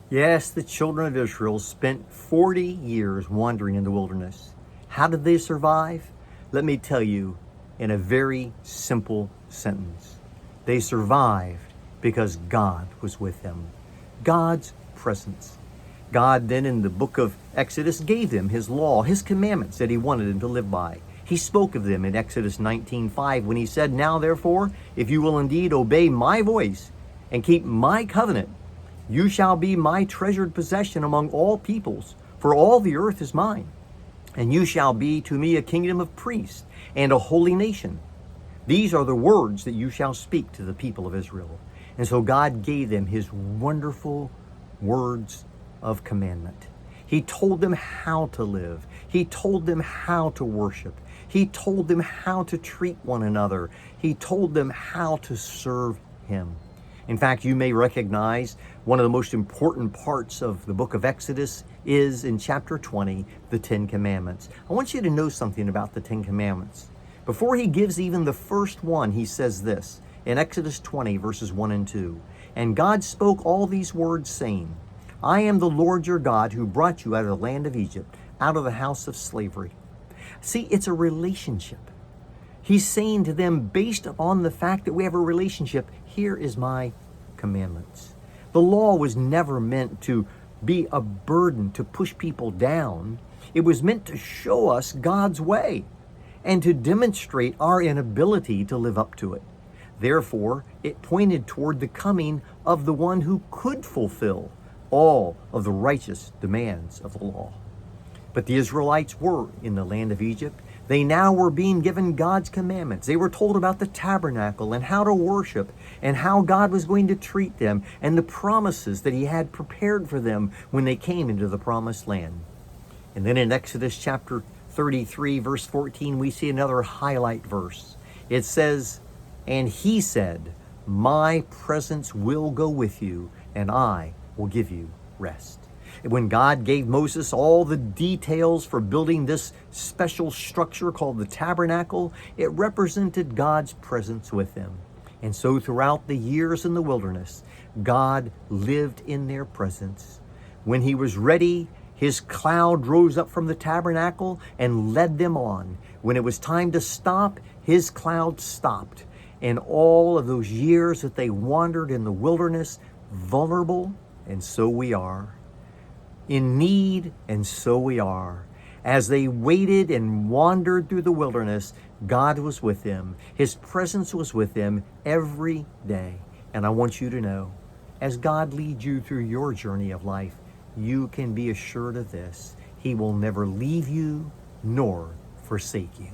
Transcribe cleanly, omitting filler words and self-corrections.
Yes, the children of Israel spent 40 years wandering in the wilderness. How did they survive? Let me tell you in a very simple sentence. They survived because God was with them. God's presence. God then in the book of Exodus gave them his law, his commandments that he wanted them to live by. He spoke of them in Exodus 19:5 when he said, "Now therefore, if you will indeed obey my voice and keep my covenant, you shall be my treasured possession among all peoples, for all the earth is mine. And you shall be to me a kingdom of priests and a holy nation. These are the words that you shall speak to the people of Israel." And so God gave them his wonderful words of commandment. He told them how to live. He told them how to worship. He told them how to treat one another. He told them how to serve him. In fact, you may recognize one of the most important parts of the book of Exodus is in chapter 20, the 10 Commandments. I want you to know something about the 10 Commandments. Before he gives even the first one, he says this in Exodus 20, verses 1 and 2. "And God spoke all these words, saying, I am the Lord your God who brought you out of the land of Egypt, out of the house of slavery." See, it's a relationship. He's saying to them, based upon the fact that we have a relationship, here is my commandments. The law was never meant to be a burden to push people down. It was meant to show us God's way and to demonstrate our inability to live up to it. Therefore, it pointed toward the coming of the one who could fulfill all of the righteous demands of the law. But the Israelites were in the land of Egypt. They now were being given God's commandments. They were told about the tabernacle and how to worship and how God was going to treat them and the promises that he had prepared for them when they came into the promised land. And then in Exodus chapter 33, verse 14, we see another highlight verse. It says, "And he said, my presence will go with you, and I will give you rest." When God gave Moses all the details for building this special structure called the tabernacle, it represented God's presence with them. And so throughout the years in the wilderness, God lived in their presence. When he was ready, his cloud rose up from the tabernacle and led them on. When it was time to stop, his cloud stopped. And all of those years that they wandered in the wilderness, vulnerable, and so we are, in need, and so we are. As they waited and wandered through the wilderness, God was with them. His presence was with them every day. And I want you to know, as God leads you through your journey of life, you can be assured of this: he will never leave you nor forsake you.